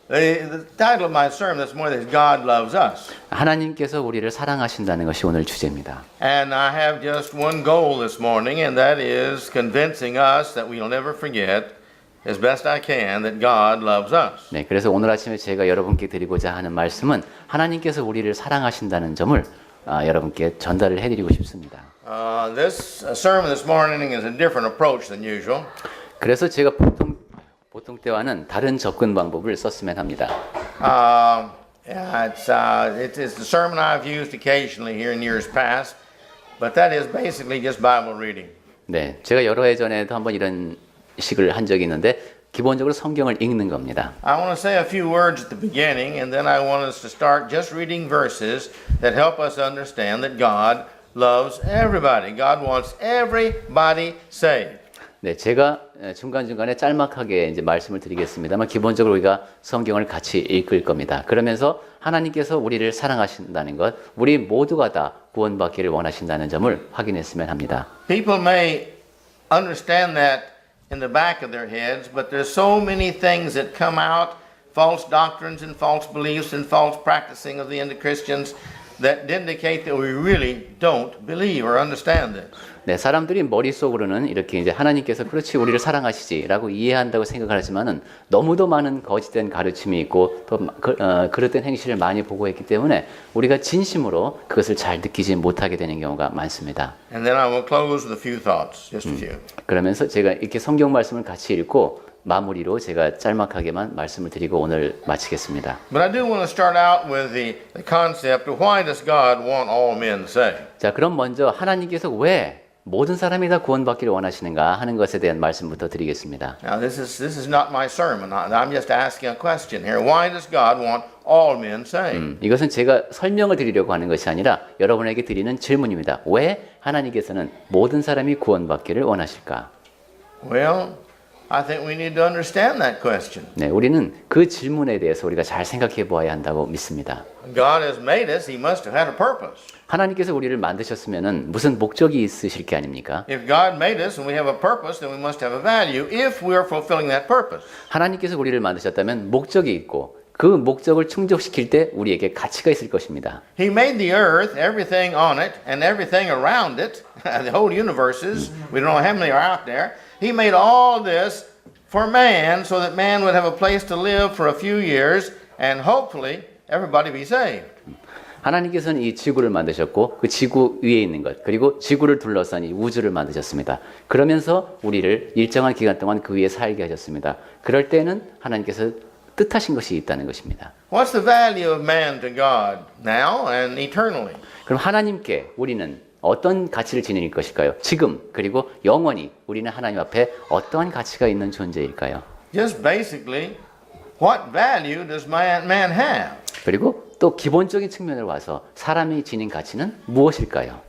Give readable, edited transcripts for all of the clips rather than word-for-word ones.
The title of my sermon this morning is God Loves Us. 하나님께서 우리를 사랑하신다는 것이 오늘 주제입니다. And I have just one goal this morning, and that is convincing us that we'll never forget, as best I can, that God loves us. 네, 그래서 오늘 아침에 제가 여러분께 드리고자 하는 말씀은 하나님께서 우리를 사랑하신다는 점을 여러분께 전달을 해드리고 싶습니다. This sermon this morning is a different approach than usual. 그래서 제가 보통 때와는 다른 접근 방법을 썼으면 합니다. It is the sermon I've used occasionally here in years past, but that is basically just Bible reading. 네, 제가 여러 해 전에도 한번 이런 식을 한 적이 있는데 기본적으로 성경을 읽는 겁니다. I want to say a few words at the beginning, and then I want us to start just reading verses that help us understand that God loves everybody. God wants everybody saved. 네, 제가 중간중간에 짤막하게 이제 말씀을 드리겠습니다만 기본적으로 우리가 성경을 같이 읽을 겁니다. 그러면서 하나님께서 우리를 사랑하신다는 것, 우리 모두가 다 구원받기를 원하신다는 점을 확인했으면 합니다. People may understand that in the back of their heads, but there's so many things that come out, false doctrines and false beliefs and false practicing of the end of Christians that indicate that we really don't believe or understand this. 네, 사람들이 머릿속으로는 이렇게 이제 하나님께서 그렇지 우리를 사랑하시지라고 이해한다고 생각하지만은 너무도 많은 거짓된 가르침이 있고 또 그릇된 행실을 많이 보고했기 때문에 우리가 진심으로 그것을 잘 느끼지 못하게 되는 경우가 많습니다. And then I will close with a few thoughts, just a few. 그러면서 제가 이렇게 성경 말씀을 같이 읽고 마무리로 제가 짤막하게만 말씀을 드리고 오늘 마치겠습니다. But I do want to start out with the concept of why does God want all men saved? 자, 그럼 먼저 하나님께서 왜 모든 사람이 다 구원받기를 원하시는가 하는 것에 대한 말씀부터 드리겠습니다. Now this is not my sermon. I'm just asking a question here. Why does God want all men saved? 이것은 제가 설명을 드리려고 하는 것이 아니라 여러분에게 드리는 질문입니다. 왜 하나님께서는 모든 사람이 구원받기를 원하실까? Well, I think we need to understand that question. 네, 우리는 그 질문에 대해서 우리가 잘 생각해 보아야 한다고 믿습니다. God has made us. He must have had a purpose. 하나님께서 우리를 만드셨으면은 무슨 목적이 있으실 게 아닙니까? If God made us and we have a purpose, then we must have a value if we are fulfilling that purpose. 하나님께서 우리를 만드셨다면 목적이 있고 그 목적을 충족시킬 때 우리에게 가치가 있을 것입니다. He made the earth, everything on it, and everything around it, the whole universes. We don't know how many are out there. He made all this for man so that man would have a place to live for a few years and hopefully everybody be saved. 하나님께서는 이 지구를 만드셨고 그 지구 위에 있는 것 그리고 지구를 둘러싼 이 우주를 만드셨습니다. 그러면서 우리를 일정한 기간 동안 그 위에 살게 하셨습니다. 그럴 때는 하나님께서 뜻하신 것이 있다는 것입니다. What's the value of man to God now and eternally? 그럼 하나님께 우리는 어떤 가치를 지닐 것일까요? 지금 그리고 영원히 우리는 하나님 앞에 어떠한 가치가 있는 존재일까요? Just basically, what value does man have? 그리고 또 기본적인 측면을 와서 사람이 지닌 가치는 무엇일까요?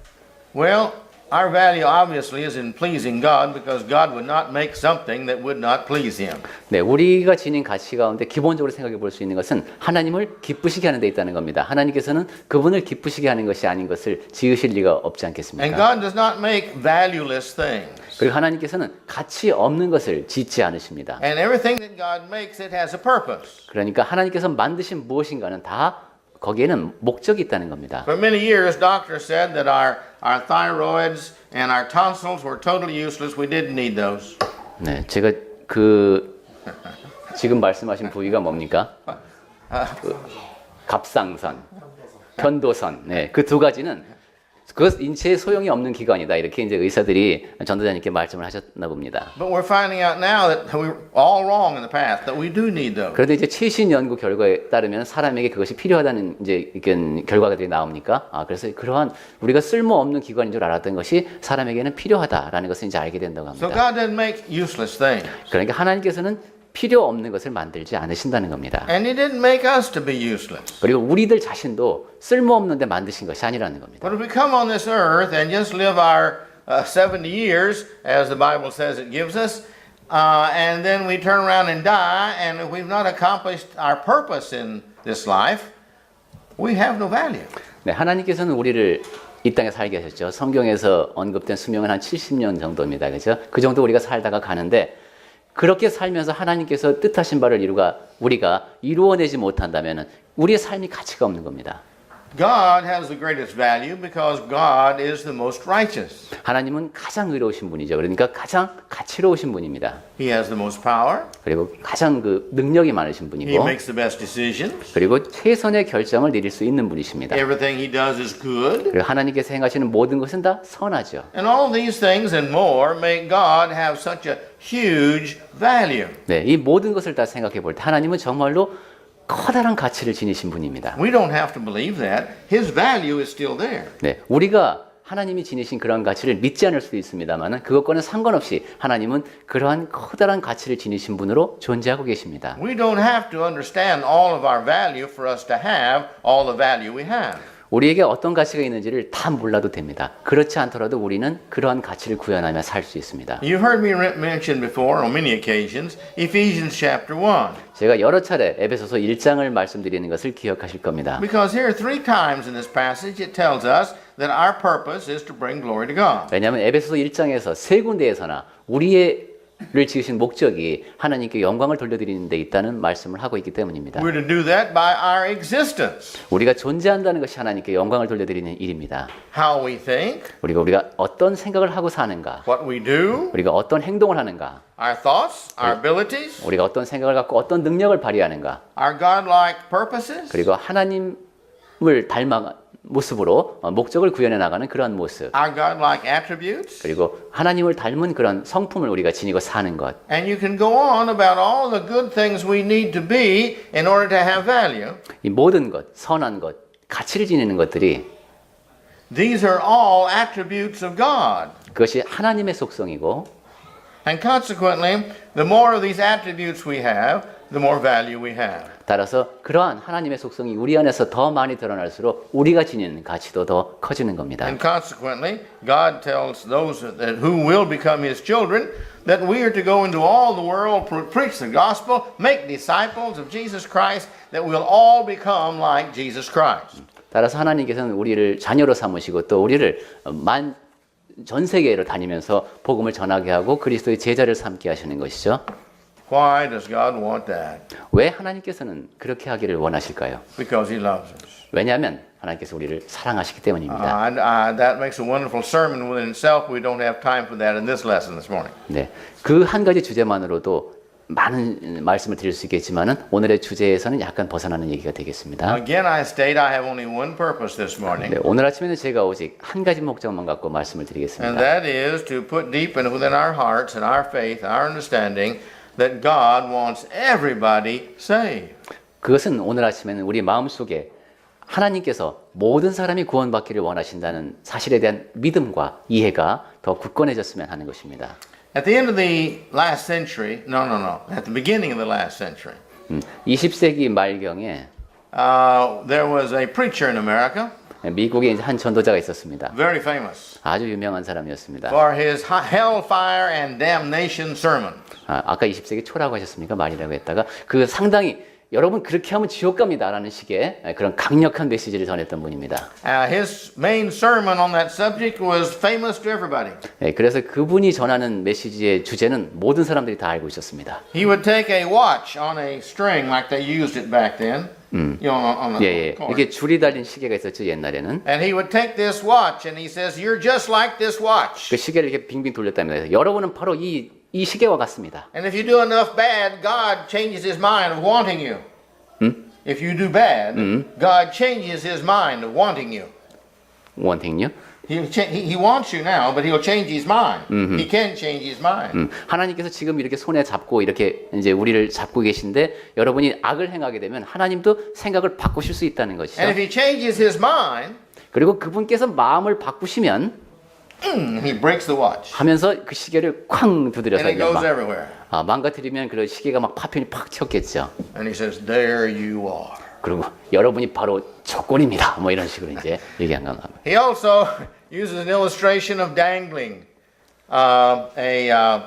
Well, our value obviously is in pleasing God because God would not make something that would not please Him. 네, 우리가 지닌 가치 가운데 기본적으로 생각해 볼 수 있는 것은 하나님을 기쁘시게 하는 데 있다는 겁니다. 하나님께서는 그분을 기쁘시게 하는 것이 아닌 것을 지으실 리가 없지 And 않겠습니까? God does not make valueless things. 그리고 하나님께서는 가치 없는 것을 짓지 않으십니다. And everything that God makes, it has a purpose. 그러니까 하나님께서 만드신 무엇인가는 다 거기에는 목적이 있다는 겁니다. For many years, doctors said that our thyroids and our tonsils were totally useless. We didn't need those. 네, 제가 지금 말씀하신 부위가 뭡니까? 갑상선, 편도선. 네, 그 두 가지는 그것 인체에 소용이 없는 기관이다. 이렇게 이제 의사들이 전도자님께 말씀을 하셨나 봅니다. But we're finding out now that we were all wrong in the past, that we do need those. 그런데 이제 최신 연구 결과에 따르면 사람에게 그것이 필요하다는 이제 이런 결과들이 나옵니까? 그래서 그러한 우리가 쓸모없는 기관인 줄 알았던 것이 사람에게는 필요하다라는 것을 이제 알게 된다고 So 합니다. God didn't make useless things. 그러니까 하나님께서는 필요 없는 것을 만들지 않으신다는 겁니다. And He didn't make us to be useless. 그리고 우리들 자신도 쓸모없는데 만드신 것이 아니라는 겁니다. But if we come on this earth and just live our 70 years, as the Bible says it gives us, and then we turn around and die, and if we've not accomplished our purpose in this life, we have no value. 네, 하나님께서는 우리를 이 땅에 살게 하셨죠. 성경에서 언급된 수명은 한 70년 정도입니다. 그렇죠? 그 정도 우리가 살다가 가는데 그렇게 살면서 하나님께서 뜻하신 바를 우리가 이루어내지 못한다면 우리의 삶이 가치가 없는 겁니다. God has the greatest value because God is the most righteous. 하나님은 가장 의로우신 분이죠. 그러니까 가장 가치로우신 분입니다. He has the most power. 그리고 가장 그 능력이 많으신 He 분이고 makes the best decisions. 그리고 최선의 결정을 내릴 수 있는 분이십니다. Everything he does is good. 그리고 하나님께서 행하시는 모든 것은 다 선하죠. And all these things and more make God have such a huge value. 네, 이 모든 것을 다 생각해 볼 때 하나님은 정말로 커다란 가치를 지니신 분입니다. We don't have to believe that. His value is still there. 네, 우리가 하나님이 지니신 그러한 가치를 믿지 않을 수도 있습니다만 그것과는 상관없이 하나님은 그러한 커다란 가치를 지니신 분으로 존재하고 계십니다. We don't have to understand all of our value for us to have all the value we have. 우리에게 어떤 가치가 있는지를 다 몰라도 됩니다. 그렇지 않더라도 우리는 그러한 가치를 구현하며 살 수 있습니다. You've heard me mention before on many occasions Ephesians chapter 1. 제가 여러 차례 에베소서 1장을 말씀드리는 것을 기억하실 겁니다. Because here 3 times in this passage it tells us that our purpose is to bring glory to God. 왜냐하면 에베소서 1장에서 세 군데에서나 우리를 지으신 목적이 하나님께 영광을 돌려드리는 데 있다는 말씀을 하고 있기 때문입니다. We're to do that by our existence. 우리가 존재한다는 것이 하나님께 영광을 돌려드리는 일입니다. How we think, 우리가 어떤 생각을 하고 사는가, what we do, 우리가 어떤 행동을 하는가, our thoughts, our abilities, 우리가 어떤 생각을 갖고 어떤 능력을 발휘하는가, our godlike purposes, 그리고 하나님을 닮아 모습으로 목적을 구현해 나가는 그러한 모습, our godlike attributes. 그리고 하나님을 닮은 그런 성품을 우리가 지니고 사는 것. And you can go on about all the good things we need to be in order to have value. 이 모든 것, 선한 것, 가치를 지니는 것들이 These are all attributes of God. 그것이 하나님의 속성이고 And consequently, the more of these attributes we have, the more value we have. 따라서 그러한 하나님의 속성이 우리 안에서 더 많이 드러날수록 우리가 지니는 가치도 더 커지는 겁니다. And consequently, God tells those that who will become His children that we are to go into all the world, preach the gospel, make disciples of Jesus Christ, that we'll all become like Jesus Christ. 따라서 하나님께서는 우리를 자녀로 삼으시고 또 우리를 전 세계로 다니면서 복음을 전하게 하고 그리스도의 제자를 삼게 하시는 것이죠. Why does God want that? 왜 하나님께서는 그렇게 하기를 원하실까요? Because He loves us. 왜냐하면 하나님께서 우리를 사랑하시기 때문입니다. That makes a wonderful sermon within itself. We don't have time for that in this lesson this morning. 네, 그 한 가지 주제만으로도 많은 말씀을 드릴 수 있겠지만은 오늘의 주제에서는 약간 벗어나는 얘기가 되겠습니다. Again, I state I have only one purpose this morning, 네, 오늘 아침에는 제가 오직 한 가지 목적만 갖고 말씀을 and 드리겠습니다. that is to put deep within our hearts and our faith, our understanding, that God wants everybody saved. 그것은 오늘 아침에는 우리 마음속에 하나님께서 모든 사람이 구원받기를 원하신다는 사실에 대한 믿음과 이해가 더 굳건해졌으면 하는 것입니다. At the end of the last century, no, at the beginning of the last century, 20세기 말경에 there was a preacher in America, 미국에 이제 한 전도자가 있었습니다. very famous, 아주 유명한 사람이었습니다. for his hellfire and damnation sermon. 아까 20세기 초라고 하셨습니까? 말이라고 했다가 그 상당히 여러분 그렇게 하면 지옥 갑니다라는 식의 그런 강력한 메시지를 전했던 분입니다. His main sermon on that subject was famous to everybody. 그래서 그분이 전하는 메시지의 주제는 모든 사람들이 다 알고 있었습니다. He would take a watch on a string like they used it back then. You know, on 예. coin. 이게 줄이 달린 시계가 있었죠, 옛날에는. And he would take this watch and he says, "You're just like this watch. 그 시계를 이렇게 빙빙 돌렸답니다. 그래서 여러분은 바로 이 시계와 같습니다. And if you do enough bad, God changes his mind of wanting you. If you do bad, God changes his mind of wanting you. 원택요? He wants you now, but he'll change his mind. He can change his mind. 하나님께서 지금 이렇게 손에 잡고 이렇게 이제 우리를 잡고 계신데 여러분이 악을 행하게 되면 하나님도 생각을 바꾸실 수 있다는 것이죠. And if he changes his mind, 그리고 그분께서 마음을 바꾸시면 he breaks the watch. 하면서 그 시계를 쾅 두드려서 And it 이제 goes everywhere. 망가뜨리면 그 시계가 막 파편이 팍 튀었겠죠. And he says, "There you are." 그리고 여러분이 바로 적군입니다. 뭐 이런 식으로 이제 얘기한 겁니다. He also uses an illustration of dangling a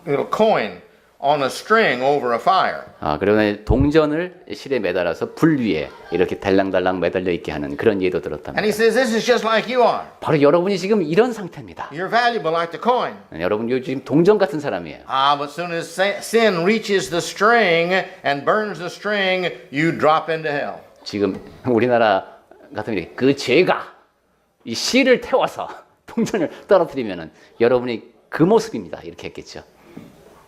little coin on a string over a fire. 그러면 동전을 실에 매달아서 불 위에 이렇게 달랑달랑 매달려 있게 하는 그런 예도 And 들었답니다. he says, this is just like you are. 바로 여러분이 지금 이런 상태입니다. You're valuable like the coin. 여러분 요즘 동전 같은 사람이에요. But soon as sin reaches the string and burns the string, you drop into hell. 지금 우리나라 같으면 그 죄가 이 씨를 태워서 동전을 떨어뜨리면은 여러분이 그 모습입니다. 이렇게 했겠죠.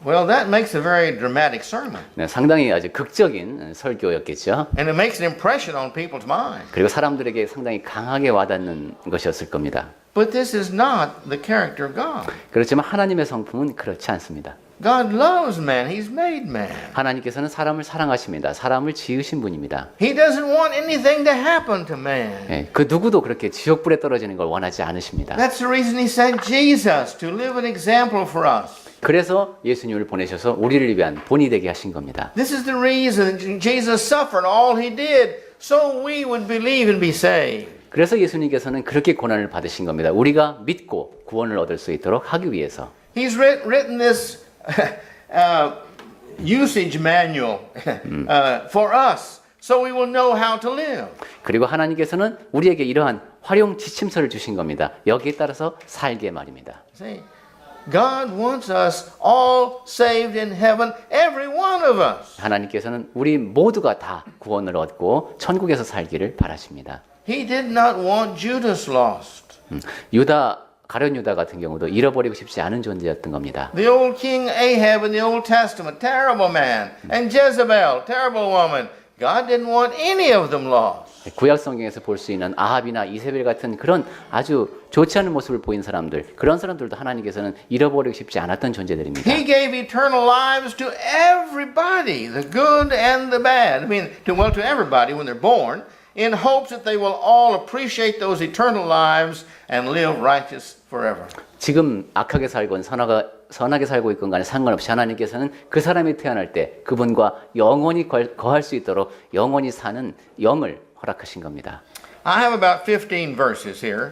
Well, that makes a very dramatic sermon. 네, 상당히 아주 극적인 설교였겠죠. And it makes an impression on people's mind. 그리고 사람들에게 상당히 강하게 와닿는 것이었을 겁니다. But this is not the character of God. 그렇지만 하나님의 성품은 그렇지 않습니다. God loves man. He's made man. 하나님께서는 사람을 사랑하십니다. 사람을 지으신 분입니다. He doesn't want anything to happen to man. 예, 그 누구도 그렇게 지옥불에 떨어지는 걸 원하지 않으십니다. That's the reason he sent Jesus to live an example for us. 그래서 예수님을 보내셔서 우리를 위한 본이 되게 하신 겁니다. This is the reason Jesus suffered all he did so we would believe and be saved. 그래서 예수님께서는 그렇게 고난을 받으신 겁니다. 우리가 믿고 구원을 얻을 수 있도록 하기 위해서. He's written this usage manual for us so we will know how to live. 그리고 하나님께서는 우리에게 이러한 활용 지침서를 주신 겁니다. 여기에 따라서 살게 말입니다. See, God wants us all saved in heaven, every one of us. 하나님께서는 우리 모두가 다 구원을 얻고 천국에서 살기를 바라십니다. He did not want Judas lost. 가룟 유다 같은 경우도 잃어버리고 싶지 않은 존재였던 겁니다. The old King Ahab in the Old Testament, terrible man, and Jezebel, terrible woman. God didn't want any of them lost. 구약 성경에서 볼 수 있는 아합이나 이세벨 같은 그런 아주 좋지 않은 모습을 보인 사람들, 그런 사람들도 하나님께서는 잃어버리고 싶지 않았던 존재들입니다. He gave eternal lives to everybody, the good and the bad. I mean, to everybody when they're born, in hopes that they will all appreciate those eternal lives and live righteous forever. 지금 악하게 살건 선하게 살고 있건 간에 상관없이 하나님께서는 그 사람이 태어날 때 그분과 영원히 거할 수 있도록 영원히 사는 영을 허락하신 겁니다. I have about 15 verses here.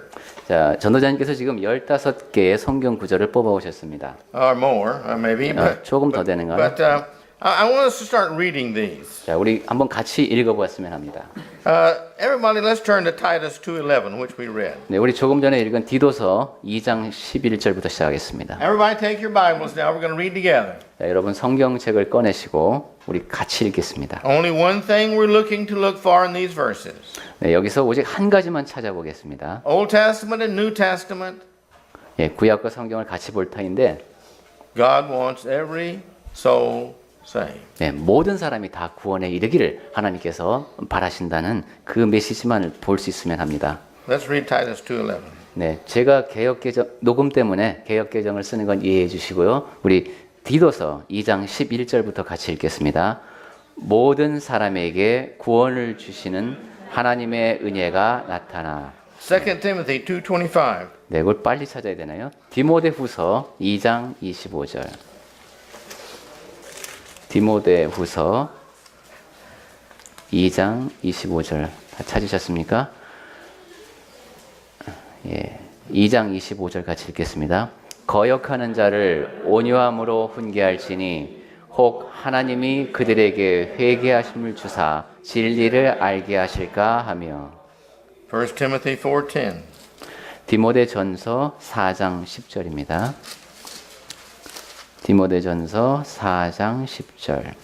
자, 전도자님께서 지금 15개의 성경 구절을 뽑아 오셨습니다. Or more, maybe. 조금 더 되는가요? But I want us to start reading these. 자, 우리 한번 같이 읽어보았으면 합니다. Everybody, let's turn to Titus 2:11, which we read. 네, 우리 조금 전에 읽은 디도서 2장 11절부터 시작하겠습니다. Everybody take your Bibles now. We're going to read together. 자, 여러분 성경책을 꺼내시고 우리 같이 읽겠습니다. Only one thing we're looking to look for in these verses. 네, 여기서 오직 한 가지만 찾아보겠습니다. Old Testament and New Testament. 예, 구약과 성경을 같이 볼 터인데 God wants every soul saved. 네, 모든 사람이 다 구원에 이르기를 하나님께서 바라신다는 그 메시지만을 볼 수 있으면 합니다. Let's read Titus 2:11. 네, 제가 녹음 때문에 개역개정을 쓰는 건 이해해 주시고요. 우리 디도서 2장 11절부터 같이 읽겠습니다. 모든 사람에게 구원을 주시는 하나님의 은혜가 나타나. 2 Timothy 2:25. 네, 이걸 빨리 찾아야 되나요? 디모데후서 2장 25절. 디모데후서 2장 25절 다 찾으셨습니까? 예, 2장 25절 같이 읽겠습니다. 거역하는 자를 온유함으로 훈계할지니 혹 하나님이 그들에게 회개하심을 주사 진리를 알게 하실까 하며. 1 Timothy 4:10. 디모데전서 4장 10절입니다. 디모데전서 4장 10절.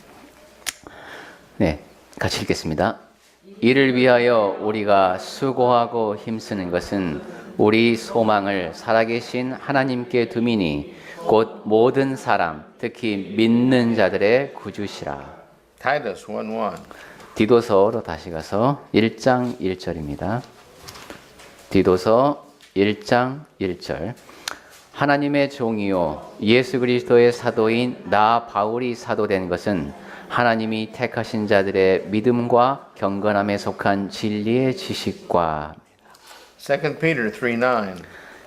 네, 같이 읽겠습니다. 이를 위하여 우리가 수고하고 힘쓰는 것은 우리 소망을 살아계신 하나님께 두미니 곧 모든 사람, 특히 믿는 자들의 구주시라. Titus 1:1. 디도서로 다시 가서 1장 1절입니다. 디도서 1장 1절. 하나님의 종이요 예수 그리스도의 사도인 나 바울이 사도된 것은 하나님이 택하신 자들의 믿음과 경건함에 속한 진리의 지식과. 2 Peter 3:9.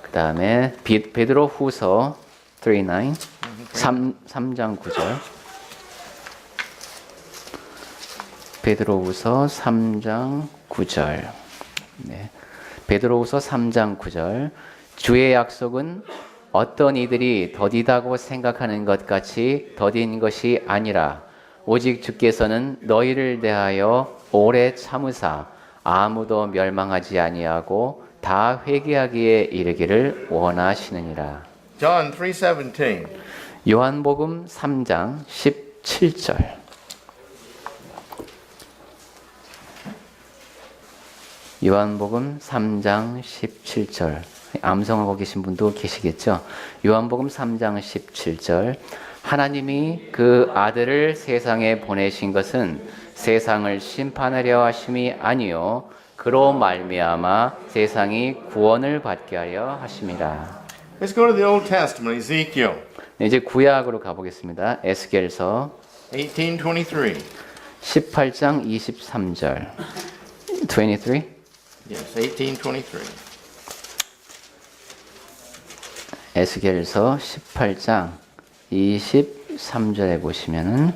그 다음에 베드로 후서 3:9 3장 9절. 베드로 후서 3장 9절. 네. 베드로 후서 3장 9절. 주의 약속은 어떤 이들이 더디다고 생각하는 것 같이 더딘 것이 아니라 오직 주께서는 너희를 대하여 오래 참으사 아무도 멸망하지 아니하고 다 회개하기에 이르기를 원하시느니라. John 3:17. 요한복음 3장 17절. 요한복음 3장 17절. 암송하고 계신 분도 계시겠죠? 요한복음 3장 17절. 하나님이 그 아들을 세상에 보내신 것은 세상을 심판하려 하심이 아니요 그로 말미암아 세상이 구원을 받게 하려 하심이라. Let's go to the Old Testament, Ezekiel 이제 구약으로 가보겠습니다. 에스겔서 18:23. 18장 23절. 23? Yes, 18:23. 에스겔서 18장 23절에 보시면은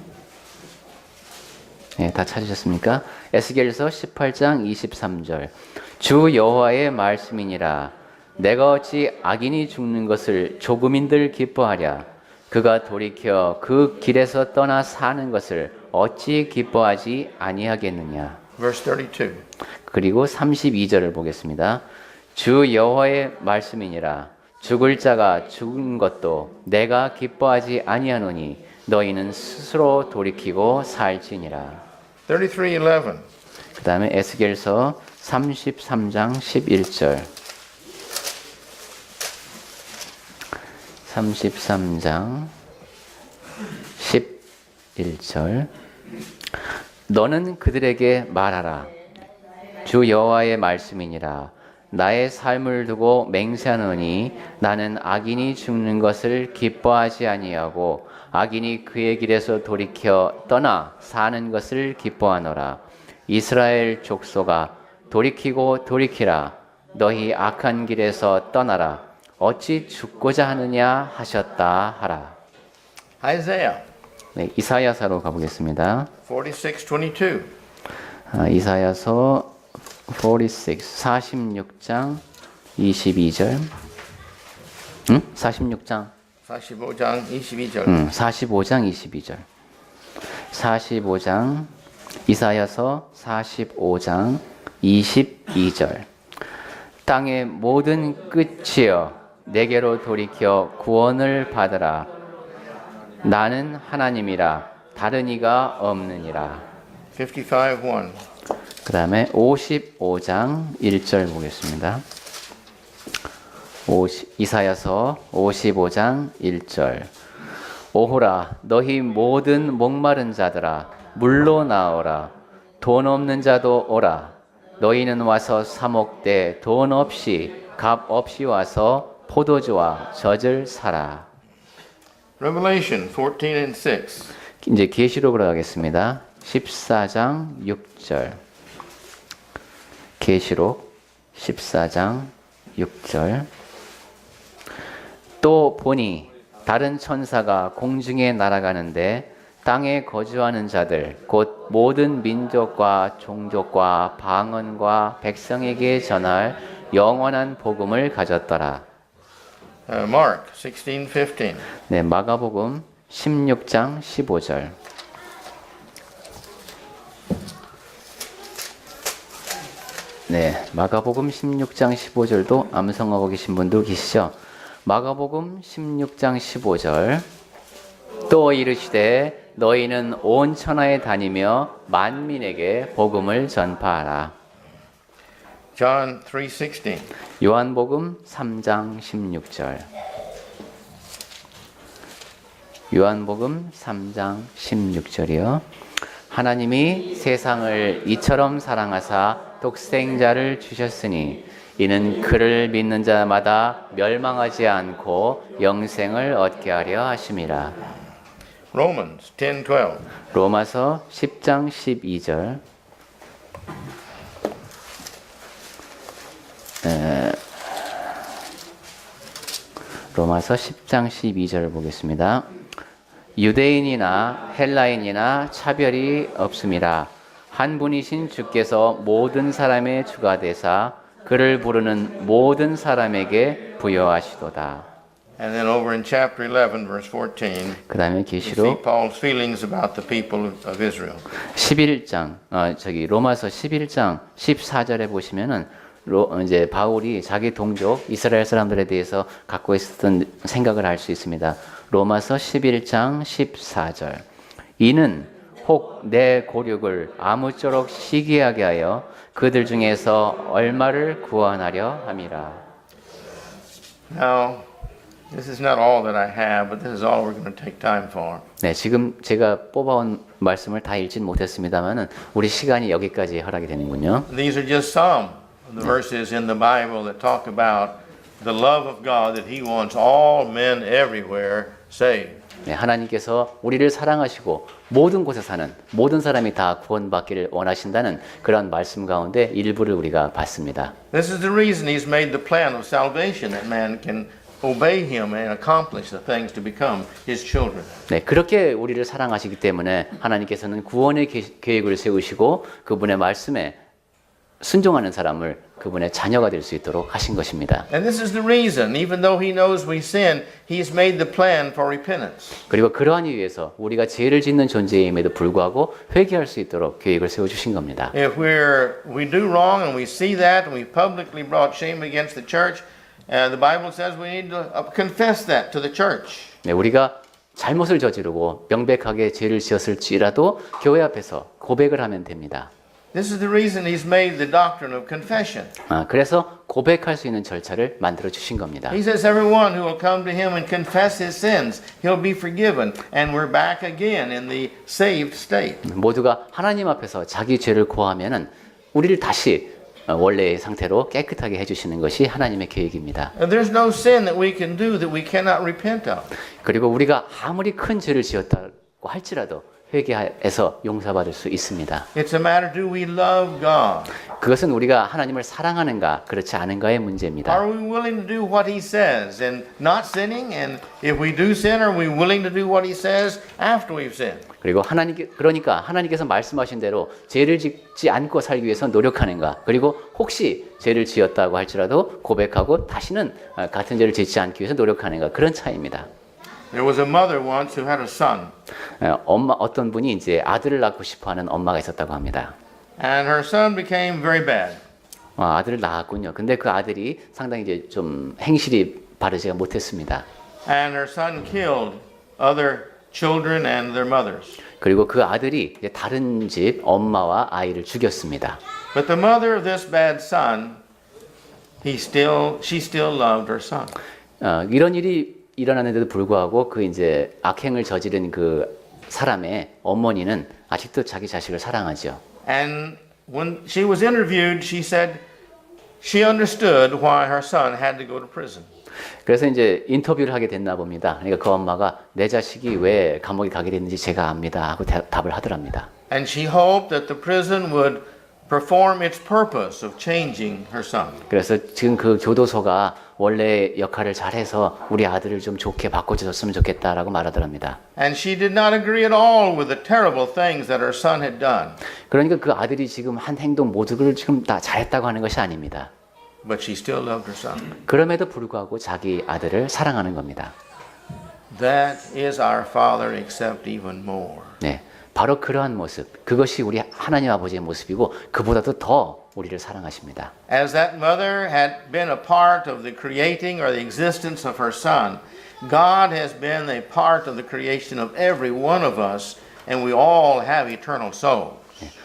네, 다 찾으셨습니까? 에스겔서 18장 23절. 주 여호와의 말씀이니라. 내가 어찌 악인이 죽는 것을 조금인들 기뻐하랴. 그가 돌이켜 그 길에서 떠나 사는 것을 어찌 기뻐하지 아니하겠느냐. Verse 32. 그리고 32절을 보겠습니다. 주 여호와의 말씀이니라. 죽을 자가 죽은 것도 내가 기뻐하지 아니하노니 너희는 스스로 돌이키고 살지니라. 33:11. 그 다음에 에스겔서 33장 11절. 33장 11절. 너는 그들에게 말하라. 주 여호와의 말씀이니라. 나의 삶을 두고 맹세하노니 나는 악인이 죽는 것을 기뻐하지 아니하고 악인이 그의 길에서 돌이켜 떠나 사는 것을 기뻐하노라. 이스라엘 족속아 돌이키고 돌이키라. 너희 악한 길에서 떠나라. 어찌 죽고자 하느냐 하셨다 하라. Isaiah 네, 이사야서로 가보겠습니다. 46:22. 이사야서 46장 22절. 46장. 45장 22절. 45장 22절. 45장 이사야서 45장 22절. 땅의 모든 끝이여 내게로 돌이켜 구원을 받으라. 나는 하나님이라 다른 이가 없느니라. 55:1. 그 다음에 55장 1절 보겠습니다. 이사야서 55장 1절. 오호라 너희 모든 목마른 자들아 물로 나오라. 돈 없는 자도 오라. 너희는 와서 사 먹되 돈 없이 값 없이 와서 포도주와 젖을 사라. Revelation 14:6. 이제 계시록으로 가겠습니다. 14장 6절. 계시록 14장 6절. 또 보니 다른 천사가 공중에 날아가는데 땅에 거주하는 자들 곧 모든 민족과 종족과 방언과 백성에게 전할 영원한 복음을 가졌더라. Mark 16:15. 네, 마가복음 16장 15절. 네, 마가복음 16장 15절도 암송하고 계신 분도 계시죠? 마가복음 16장 15절. 또 이르시되 너희는 온 천하에 다니며 만민에게 복음을 전파하라. John 3:16. 요한복음 3장 16절. 요한복음 3장 16절이요. 하나님이 세상을 이처럼 사랑하사 독생자를 주셨으니 이는 그를 믿는 자마다 멸망하지 않고 영생을 얻게 하려 하심이라. Romans 10:12. 로마서 10장 12절. 로마서 10장 12절 보겠습니다. 유대인이나 헬라인이나 차별이 없음이라. 한 분이신 주께서 모든 사람의 주가 되사 그를 부르는 모든 사람에게 부여하시도다. And then over in chapter 11, verse 14, 그 다음에 we see 계시록 Paul's feelings about the people of Israel. 11장, 로마서 11장 14절에 보시면은 이제 바울이 자기 동족 이스라엘 사람들에 대해서 갖고 있었던 생각을 알 수 있습니다. 로마서 11장 14절. 이는 혹 내 고륙을 아무쪼록 시기하게 하여 그들 중에서 얼마를 구원하려 함이라. Now, this is not all that I have, but this is all we're going to take time for. 네, 지금 제가 뽑아온 말씀을 다 읽진 못했습니다만은 우리 시간이 여기까지 허락이 되는군요. These are just some of the verses in the Bible that talk about the love of God, that He wants all men everywhere saved. 네, 하나님께서 우리를 사랑하시고 모든 곳에 사는 모든 사람이 다 구원받기를 원하신다는 그런 말씀 가운데 일부를 우리가 봤습니다. This is the reason He's made the plan of salvation, that man can obey Him and accomplish the things to become His children. 네, 그렇게 우리를 사랑하시기 때문에 하나님께서는 구원의 계획을 세우시고 그분의 말씀에 순종하는 사람을 그분의 자녀가 될 수 있도록 하신 것입니다. And this is the reason, even though He knows we sin, He's made the plan for repentance. 그리고 그러한 이유에서 우리가 죄를 짓는 존재임에도 불구하고 회개할 수 있도록 계획을 세워주신 겁니다. If we do wrong and we see that and we publicly brought shame against the church, the Bible says we need to confess that to the church. 네, 우리가 잘못을 저지르고 명백하게 죄를 지었을지라도 교회 앞에서 고백을 하면 됩니다. This is the reason He's made the doctrine of confession. 그래서 고백할 수 있는 절차를 만들어 주신 겁니다. He says everyone who will come to Him and confess his sins, he'll be forgiven. And we're back again in the saved state. 모두가 하나님 앞에서 자기 죄를 고하면은 우리를 다시 원래의 상태로 깨끗하게 해주시는 것이 하나님의 계획입니다. And there's no sin that we can do that we cannot repent of. 그리고 우리가 아무리 큰 죄를 지었다고 할지라도 회개해서 용서받을 수 있습니다. It's a matter, do we love God? 그것은 우리가 하나님을 사랑하는가 그렇지 않은가의 문제입니다. Are we willing to do what He says and not sinning? And if we do sin, are we willing to do what He says after we've sinned? 그리고 그러니까 하나님께서 말씀하신 대로 죄를 짓지 않고 살기 위해서 노력하는가? 그리고 혹시 죄를 지었다고 할지라도 고백하고 다시는 같은 죄를 짓지 않기 위해서 노력하는가? 그런 차이입니다. There was a mother once who had a son. 어떤 분이 이제 아들을 낳고 싶어하는 엄마가 있었다고 합니다. And her son became very bad. 아들을 낳았군요. 근데 그 아들이 상당히 이제 좀 행실이 바르지가 못했습니다. And her son killed other children and their mothers. 그리고 그 아들이 이제 다른 집 엄마와 아이를 죽였습니다. But the mother of this bad son, she still loved her son. 이런 일이 일어났는데도 불구하고 그 이제 악행을 저지른 그 사람의 어머니는 아직도 자기 자식을 사랑하죠. And when she was interviewed, she said she understood why her son had to go to prison. 그래서 이제 인터뷰를 하게 됐나 봅니다. 그러니까 그 엄마가 내 자식이 왜 감옥에 가게 됐는지 제가 압니다 하고 답을 하더랍니다. And she hoped that the prison would perform its purpose of changing her son. 그래서 지금 그 교도소가 원래 역할을 잘해서 우리 아들을 좀 좋게 바꿔줬으면 좋겠다라고 말하더랍니다. And she did not agree at all with the terrible things that her son had done. 그러니까 그 아들이 지금 한 행동 모두를 지금 다 잘했다고 하는 것이 아닙니다. But she still loved her son. 그럼에도 불구하고 자기 아들을 사랑하는 겁니다. That is our Father except even more. 네, 바로 그러한 모습, 그것이 우리 하나님 아버지의 모습이고 그보다도 더 우리를 사랑하십니다. As that mother had been a part of the creating or the existence of her son, God has been a part of the creation of every one of us, and we all have eternal soul.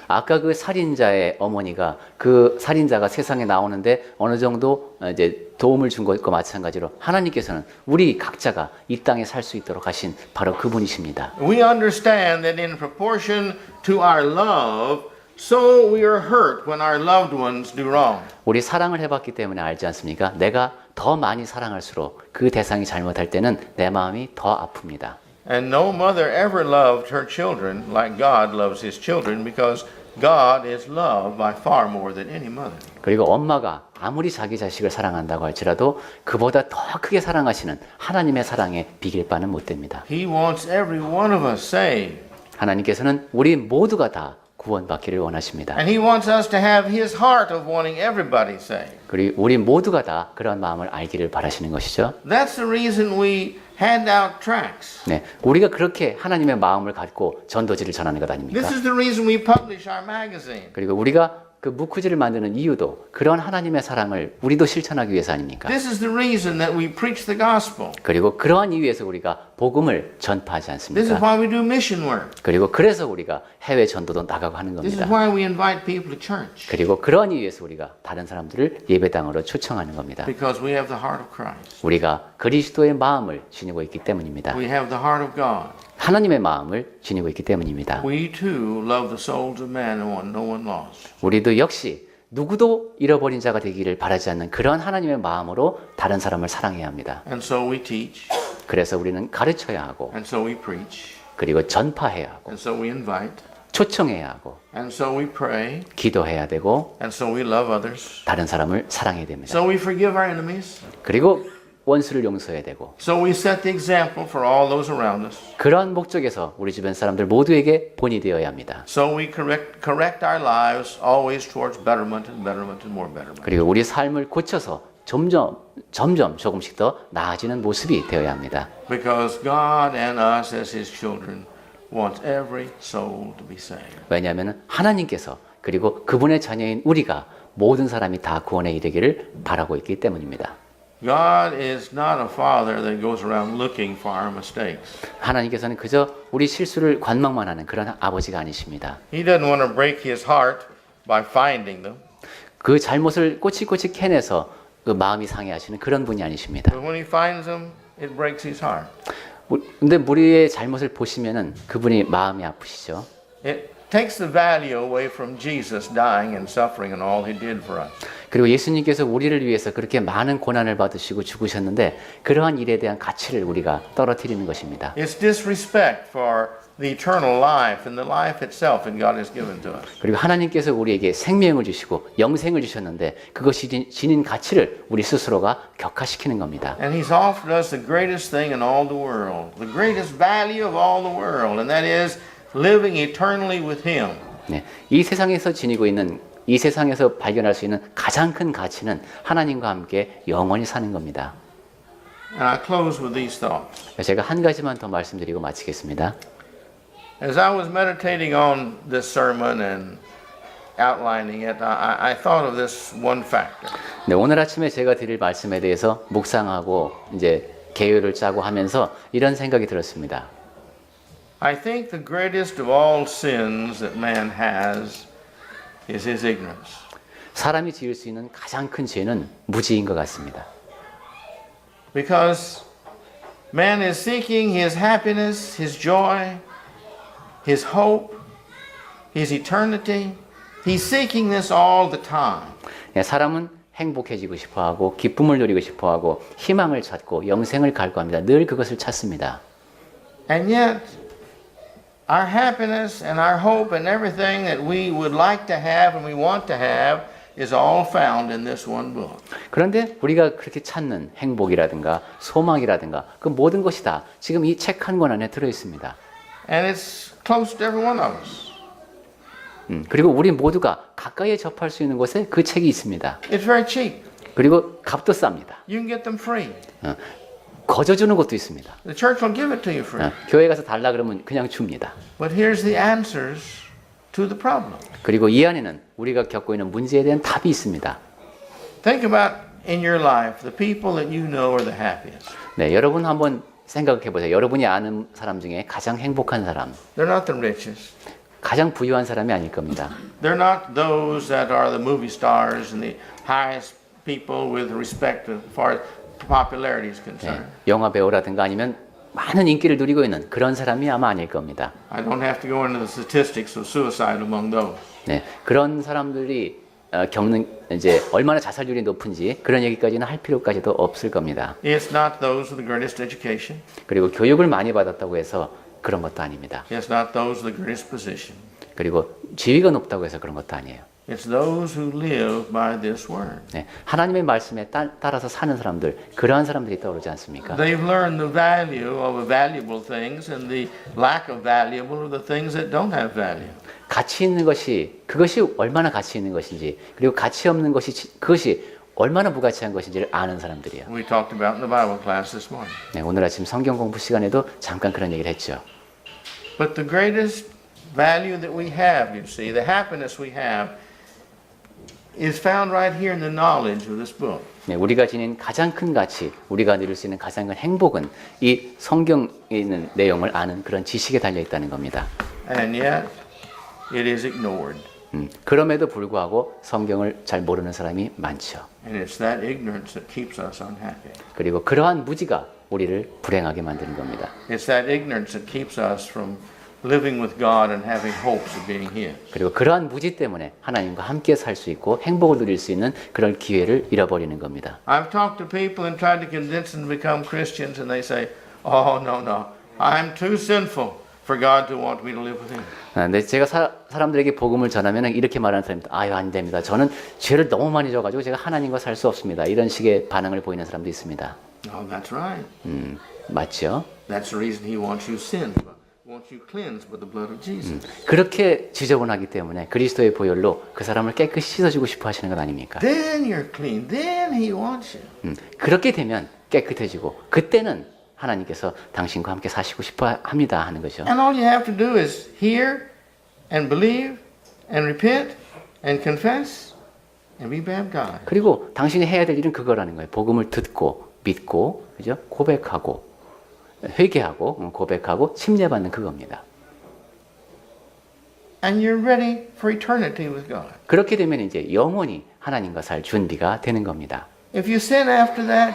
아까 그 살인자의 어머니가 그 살인자가 세상에 나오는데 어느 정도 이제 도움을 준 것과 마찬가지로 하나님께서는 우리 각자가 이 땅에 살 수 있도록 하신 바로 그분이십니다. We understand that in proportion to our love, so we are hurt when our loved ones do wrong. 우리 사랑을 해봤기 때문에 알지 않습니까? 내가 더 많이 사랑할수록 그 대상이 잘못할 때는 내 마음이 더 아픕니다. And no mother ever loved her children like God loves His children, because God is loved by far more than any mother. 그리고 엄마가 아무리 자기 자식을 사랑한다고 할지라도 그보다 더 크게 사랑하시는 하나님의 사랑에 비길 바는 못 됩니다. He wants every one of us saved. 하나님께서는 우리 모두가 다 구원받기를 원하십니다. And He wants us to have His heart of wanting everybody saved. 그리고 우리 모두가 다 그런 마음을 알기를 바라시는 것이죠. That's the reason we hand out tracts. 네, 우리가 그렇게 하나님의 마음을 갖고 전도지를 전하는 것 아닙니까? This is the reason we publish our magazine. 그리고 우리가 그 무크지를 만드는 이유도 그런 하나님의 사랑을 우리도 실천하기 위해서 아닙니까? This is the reason that we preach the gospel. 그리고 그러한 이유에서 우리가 복음을 전파하지 This is 않습니까? why we do mission work. 그리고 그래서 우리가 해외 전도도 나가고 하는 This is 겁니다. why we invite people to church. 그리고 그러한 이유에서 우리가 다른 사람들을 예배당으로 초청하는 겁니다. Because we have the heart of Christ. 우리가 그리스도의 마음을 지니고 있기 때문입니다. We have the heart of God. 하나님의 마음을 지니고 있기 때문입니다. We too love the souls of man and want no one lost. 우리도 역시 누구도 잃어버린 자가 되기를 바라지 않는 그런 하나님의 마음으로 다른 사람을 사랑해야 합니다. And so we teach. 그래서 우리는 가르쳐야 하고 And so we preach. 그리고 전파해야 하고 And so we invite. 초청해야 하고 And so we pray. 기도해야 되고 And so we love others. 다른 사람을 사랑해야 됩니다. So we forgive our enemies. 그리고 원수를 용서해야 되고 So we set the example for all those around us. 그러한 목적에서 우리 주변 사람들 모두에게 본이 되어야 합니다. So we correct our lives always towards betterment and betterment and more betterment. 그리고 우리 삶을 고쳐서 점점 조금씩 더 나아지는 모습이 되어야 합니다. Because God and us as His children wants every soul to be saved. 왜냐하면 하나님께서 그리고 그분의 자녀인 우리가 모든 사람이 다 구원에 이르기를 바라고 있기 때문입니다. God is not a father that goes around looking for our mistakes. 하나님께서는 그저 우리 실수를 관망만 하는 그런 아버지가 아니십니다. He doesn't want to break His heart by finding them. 그 잘못을 꼬치꼬치 캐내서 그 마음이 상해하시는 그런 분이 아니십니다. But when He finds them, it breaks His heart. 근데 우리의 잘못을 보시면은 그분이 마음이 아프시죠. It takes the value away from Jesus dying and suffering and all He did for us. 그리고 예수님께서 우리를 위해서 그렇게 많은 고난을 받으시고 죽으셨는데 그러한 일에 대한 가치를 우리가 떨어뜨리는 것입니다. It's disrespect for the eternal life and the life itself that God has given to us. 그리고 하나님께서 우리에게 생명을 주시고 영생을 주셨는데 그것이 지닌 가치를 우리 스스로가 격하시키는 겁니다. And He's offered us the greatest thing in all the world, the greatest value of all the world, and that is living eternally with Him. 네, 이 세상에서 지니고 있는 이 세상에서 발견할 수 있는 가장 큰 가치는 하나님과 함께 영원히 사는 겁니다. And I close with these thoughts. 제가 한 가지만 더 말씀드리고 마치겠습니다. As I was meditating on this sermon and outlining it, I thought of this one factor. 네, 오늘 아침에 제가 드릴 말씀에 대해서 묵상하고 이제 계율을 짜고 하면서 이런 생각이 들었습니다. I think the greatest of all sins that man has is his ignorance. 사람이 지을 수 있는 가장 큰 죄는 무지인 것 같습니다. Because man is seeking his happiness, his joy, his hope, his eternity. He's seeking this all the time. 네, 사람은 행복해지고 싶어하고 기쁨을 누리고 싶어하고 희망을 찾고 영생을 갈구합니다. 늘 그것을 찾습니다. And yet, our happiness and our hope and everything that we would like to have and we want to have is all found in this one book. 그런데 우리가 그렇게 찾는 행복이라든가 소망이라든가 그 모든 것이 다 지금 이 책 한 권 안에 들어 있습니다. And it's close to every one of us. 그리고 우리 모두가 가까이에 접할 수 있는 곳에 그 책이 있습니다. It's very cheap. 그리고 값도 쌉니다. You can get them free. 거저주는 것도 있습니다. The church will give it to you free. 교회 가서 달라 그러면 그냥 줍니다. But here's the answers to the problem. 그리고 이 안에는 우리가 겪고 있는 문제에 대한 답이 있습니다. Think about in your life the people that you know are the happiest. 네, 여러분 한번 생각해 보세요. 여러분이 아는 사람 중에 가장 행복한 사람, They're not the richest. 가장 부유한 사람이 아닐 겁니다. They're not those that are the movie stars and the highest people with respect as far as popularity is concerned. 영화 배우라든가 아니면 많은 인기를 누리고 있는 그런 사람이 아마 아닐 겁니다. I don't have to go into the statistics of suicide among those. 네, 그런 사람들이 겪는 이제 얼마나 자살률이 높은지 그런 얘기까지는 할 필요까지도 없을 겁니다. It's not those with the greatest education. 그리고 교육을 많이 받았다고 해서 그런 것도 아닙니다. It's not those with the greatest position. 그리고 지위가 높다고 해서 그런 것도 아니에요. It's those who live by this word. 네, 하나님의 말씀에 따라서 사는 사람들, 그러한 사람들이 떠오르지 않습니까? They've learned the value of valuable things and the lack of valuable of the things that don't have value. 가치 있는 것이 그것이 얼마나 가치 있는 것인지, 그리고 가치 없는 것이 그것이 얼마나 무가치한 것인지를 아는 사람들이에요. We talked about in the Bible class this morning. 네, 오늘 아침 성경 공부 시간에도 잠깐 그런 얘기를 했죠. But the greatest value that we have, you see, the happiness we have, is found right here in the knowledge of this book. 네, 우리가 지닌 가장 큰 가치, 우리가 누릴 수 있는 가장 큰 행복은 이 성경에 있는 내용을 아는 그런 지식에 달려 있다는 겁니다. And yet, it is ignored. 그럼에도 불구하고 성경을 잘 모르는 사람이 많죠. And it's that ignorance that keeps us unhappy. 그리고 그러한 무지가 우리를 불행하게 만드는 겁니다. It's that ignorance that keeps us from living with God and having hopes of being His. 그리고 그러한 무지 때문에 하나님과 함께 살 수 있고 행복을 누릴 수 있는 그런 기회를 잃어버리는 겁니다. I've talked to people and tried to convince them to become Christians, and they say, "Oh, no, no, I'm too sinful for God to want me to live with Him." 근데 제가 사람들에게 복음을 전하면 이렇게 말하는 사람입니다. 아유, 안 됩니다. 저는 죄를 너무 많이 져가지고 제가 하나님과 살 수 없습니다. 이런 식의 반응을 보이는 사람도 있습니다. Oh, that's right. 맞죠? That's the reason He wants you sinned, wants you cleansed by the blood of Jesus. 그렇게 지저분하기 때문에 그리스도의 보혈로 그 사람을 깨끗이 씻어주고 싶어 하시는 것 아닙니까? Then you're clean. Then He wants you. 그렇게 되면 깨끗해지고 그때는 하나님께서 당신과 함께 사시고 싶어 합니다 하는 거죠. And all you have to do is hear and believe and repent and confess and be baptized. 그리고 당신이 해야 될 일은 그거라는 거예요. 복음을 듣고 믿고 그죠? 고백하고 회개하고 고백하고 침례받는 그겁니다. And you're ready for eternity with God. 그렇게 되면 이제 영원히 하나님과 살 준비가 되는 겁니다. If you sin after that,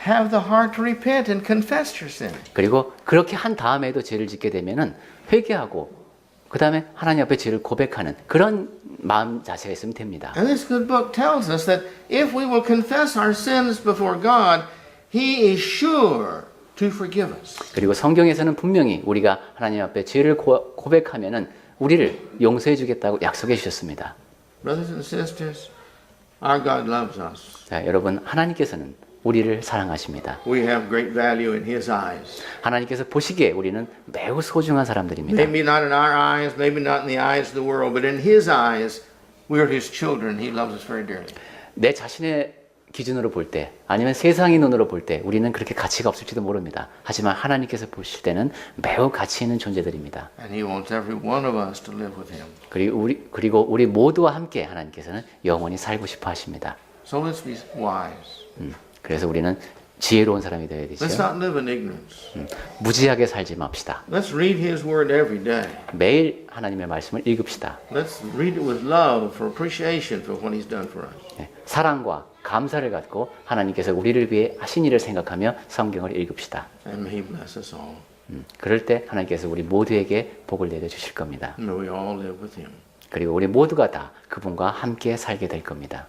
have the heart to repent and confess your sin. 그리고 그렇게 한 다음에도 죄를 짓게 되면은 회개하고 그 다음에 하나님 앞에 죄를 고백하는 그런 마음 자세가 있으면 됩니다. And this good book tells us that if we will confess our sins before God, He is sure to forgive us. 그리고 성경에서는 분명히 우리가 하나님 앞에 죄를 고백하면은 우리를 용서해 주겠다고 약속해 주셨습니다. Brothers and sisters, our God loves us. 자, 여러분 하나님께서는 우리를 사랑하십니다. We have great value in His eyes. 하나님께서 보시기에 우리는 매우 소중한 사람들입니다. Maybe not in our eyes, maybe not in the eyes of the world, but in His eyes, we are His children. He loves us very dearly. 내 자신의 기준으로 볼 때 아니면 세상의 눈으로 볼 때 우리는 그렇게 가치가 없을지도 모릅니다. 하지만 하나님께서 보실 때는 매우 가치 있는 존재들입니다. And He wants every one of us to live with Him. 그리고 우리 모두와 함께 하나님께서는 영원히 살고 싶어 하십니다. So let's be wise. 그래서 우리는 지혜로운 사람이 되어야 되죠. Let's not live in ignorance. 무지하게 살지 맙시다. Let's read His Word every day. 매일 하나님의 말씀을 읽읍시다. Let's read it with love for appreciation for what He's done for us. 네, 사랑과 감사를 갖고 하나님께서 우리를 위해 하신 일을 생각하며 성경을 읽읍시다. And may He bless us all. 그럴 때 하나님께서 우리 모두에게 복을 내려 주실 겁니다. May we all live with Him. 그리고 우리 모두가 다 그분과 함께 살게 될 겁니다.